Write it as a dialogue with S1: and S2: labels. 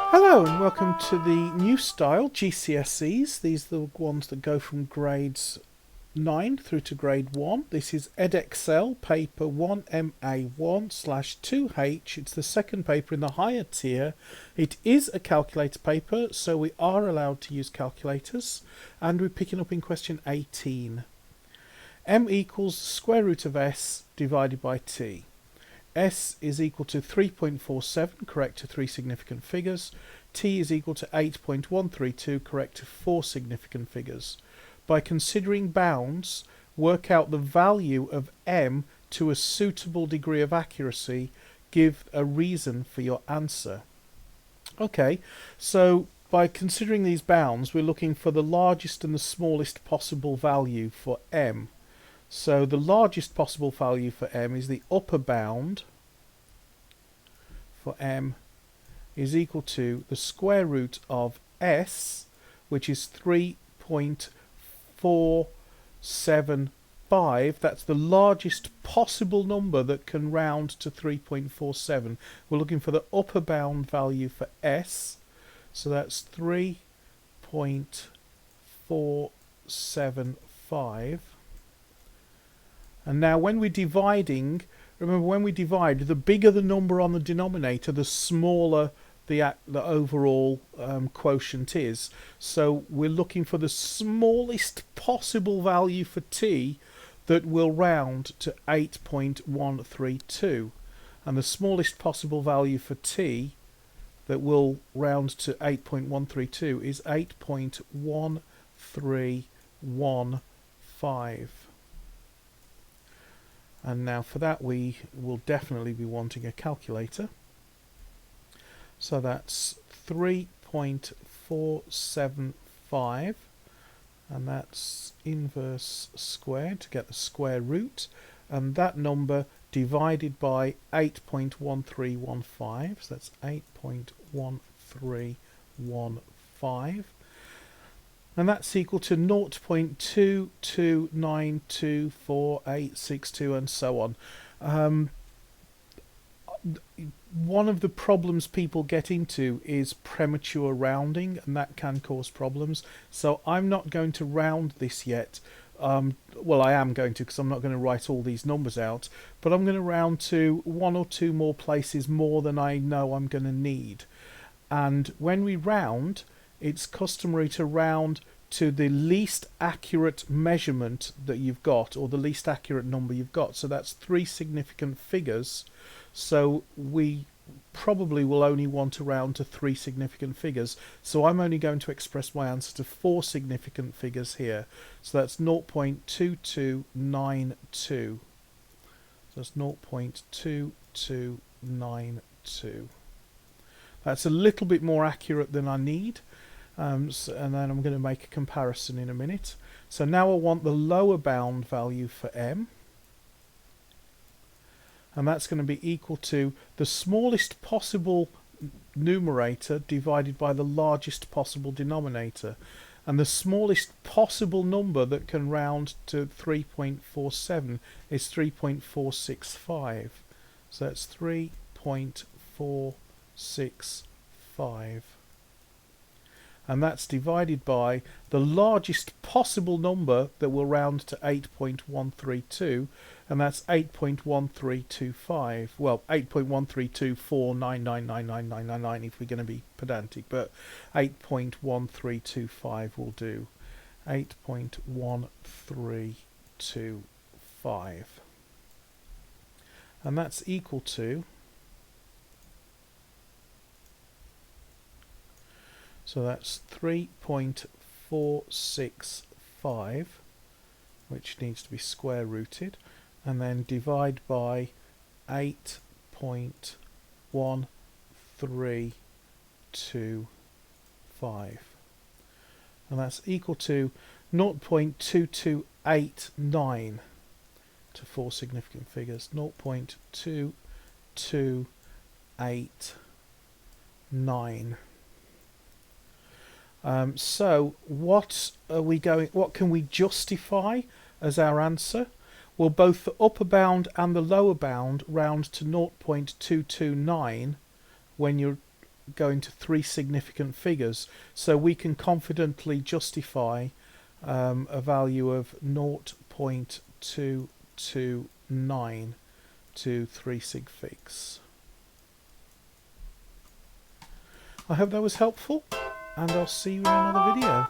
S1: Hello and welcome to the new style GCSEs. These are the ones that go from grades 9 through to grade 1. This is Edexcel paper 1MA1/2H. It's the second paper in the higher tier. It is a calculator paper, so we are allowed to use calculators, and we're picking up in question 18. M equals square root of s divided by t. S is equal to 3.47, correct to 3 significant figures. T is equal to 8.132, correct to 4 significant figures. By considering bounds, work out the value of M to a suitable degree of accuracy. Give a reason for your answer. Okay, so by considering these bounds, we're looking for the largest and the smallest possible value for M. So the largest possible value for M is the upper bound for M is equal to the square root of S, which is 3.475. That's the largest possible number that can round to 3.47. We're looking for the upper bound value for S, so that's 3.475. And now when we're dividing, remember when we divide, the bigger the number on the denominator, the smaller the overall quotient is. So we're looking for the smallest possible value for t that will round to 8.132. And the smallest possible value for t that will round to 8.132 is 8.1315. And now for that we will definitely be wanting a calculator. So that's 3.475, and that's inverse squared to get the square root, and that number divided by 8.1315, so that's 8.1315. And that's equal to 0.22924862 and so on. One of the problems people get into is premature rounding, and that can cause problems. So I'm not going to round this yet. Well, I am going to, because I'm not going to write all these numbers out, but I'm going to round to one or two more places more than I know I'm going to need. And when we round, it's customary to round to the least accurate measurement that you've got, or the least accurate number you've got. So that's 3 significant figures. So we probably will only want to round to 3 significant figures. So I'm only going to express my answer to 4 significant figures here. So that's 0.2292. So that's 0.2292. That's a little bit more accurate than I need. And then I'm going to make a comparison in a minute. So now I want the lower bound value for M, and that's going to be equal to the smallest possible numerator divided by the largest possible denominator, and the smallest possible number that can round to 3.47 is 3.465. So that's 3.465. And that's divided by the largest possible number that will round to 8.132, and that's 8.1325. Well, 8.13249999999 if we're going to be pedantic, but 8.1325 will do. 8.1325. And that's equal to, so that's 3.465, which needs to be square rooted, and then divide by 8.1325. And that's equal to 0.2289 to 4 significant figures. 0.2289. So what can we justify as our answer? Well, both the upper bound and the lower bound round to 0.229 when you're go into 3 significant figures, so we can confidently justify a value of 0.229 to 3 sig figs. I hope that was helpful, and I'll see you in another video.